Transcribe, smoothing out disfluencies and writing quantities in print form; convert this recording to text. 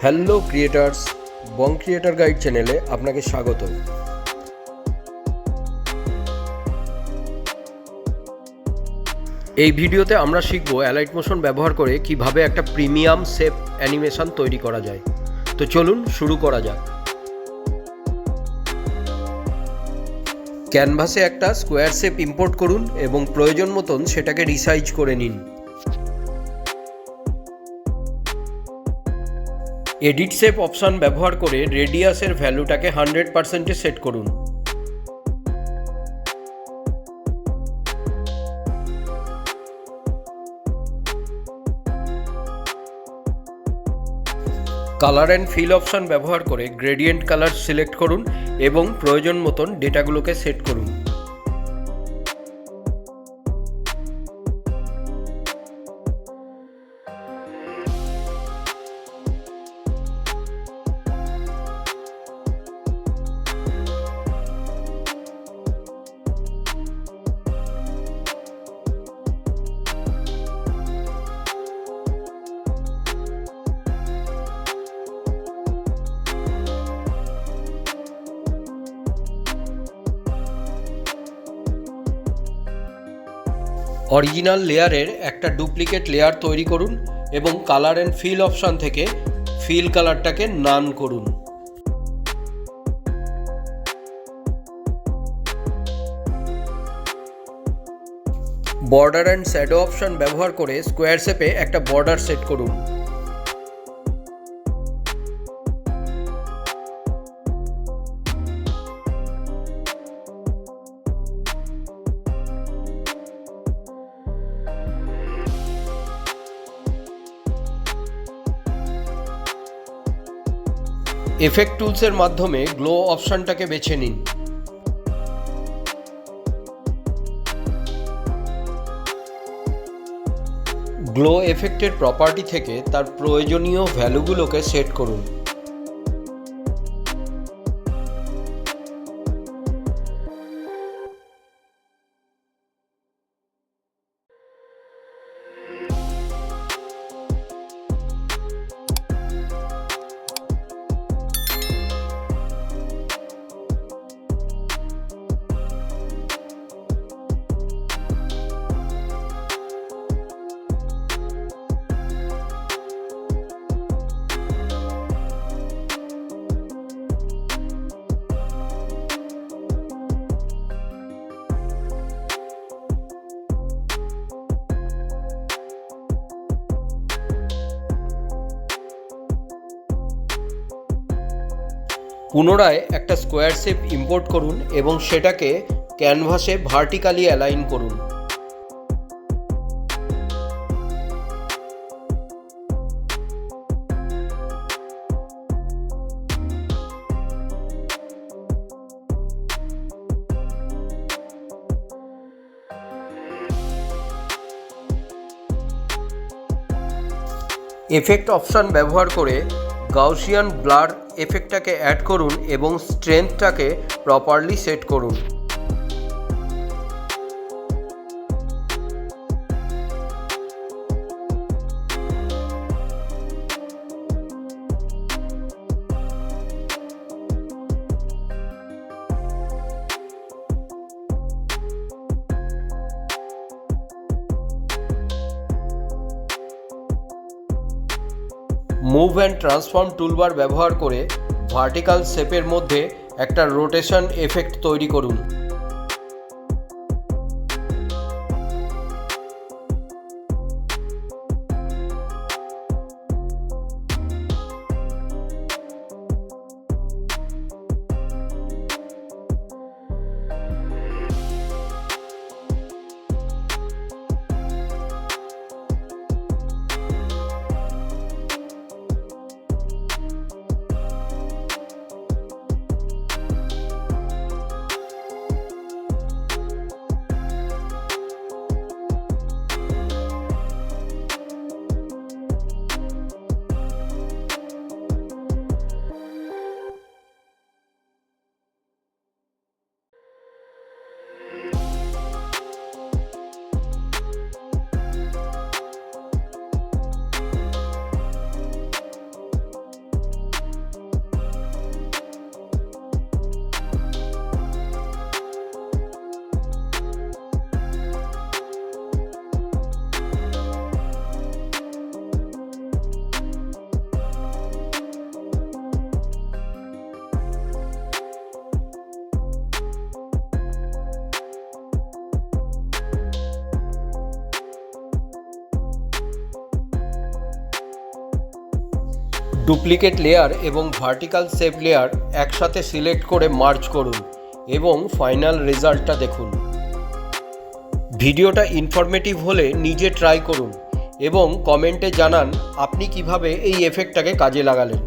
Hello creators, বং creator guide চ্যানেলে আপনাকে স্বাগত। এই ভিডিওতে আমরা শিখব অ্যালাইট মোশন ব্যবহার করে কিভাবে একটা প্রিমিয়াম শেপ অ্যানিমেশন তৈরি করা যায়। তো চলুন শুরু করা যাক। ক্যানভাসে একটা স্কোয়ার শেপ ইম্পোর্ট করুন এবং প্রয়োজন মতন সেটাকে রিসাইজ করে নিন। এডিট শেপ অপশান ব্যবহার করে রেডিয়াসের ভ্যালুটাকে 100%-এ সেট করুন। কালার অ্যান্ড ফিল অপশান ব্যবহার করে গ্রেডিয়েন্ট কালার সিলেক্ট করুন এবং প্রয়োজন মতন ডেটাগুলোকে সেট করুন। অরিজিনাল লেয়ারের একটা ডুপ্লিকেট লেয়ার তৈরি করুন এবং কালার অ্যান্ড ফিল অপশান থেকে ফিল কালারটাকে নান করুন। বর্ডার অ্যান্ড শ্যাডো অপশান ব্যবহার করে স্কোয়ার শেপে একটা বর্ডার সেট করুন। এফেক্ট টুলসের মাধ্যমে গ্লো অপশানটাকে বেছে নিন। গ্লো এফেক্টের প্রপার্টি থেকে তার প্রয়োজনীয় ভ্যালুগুলোকে সেট করুন। পুনরায় একটা স্কোয়ার শেপ ইম্পোর্ট করুন এবং সেটাকে ক্যানভাসে ভার্টিক্যালি অ্যালাইন করুন। এফেক্ট অপশান ব্যবহার করে গাউসিয়ান ব্লার এফেক্টটাকে অ্যাড করুন এবং স্ট্রেংথটাকে প্রপারলি সেট করুন। মুভ অ্যান্ড ট্রান্সফর্ম টুলবার ব্যবহার করে ভার্টিক্যাল শেপের মধ্যে একটা রোটেশন এফেক্ট তৈরি করুন। ডুপ্লিকেট লেয়ার এবং ভার্টিক্যাল শেপ লেয়ার একসাথে সিলেক্ট করে মার্জ করুন এবং ফাইনাল রেজাল্টটা দেখুন। ভিডিওটা ইনফরমেটিভ হলে নিজে ট্রাই করুন এবং কমেন্টে জানান আপনি কিভাবে এই এফেক্টটাকে কাজে লাগালেন।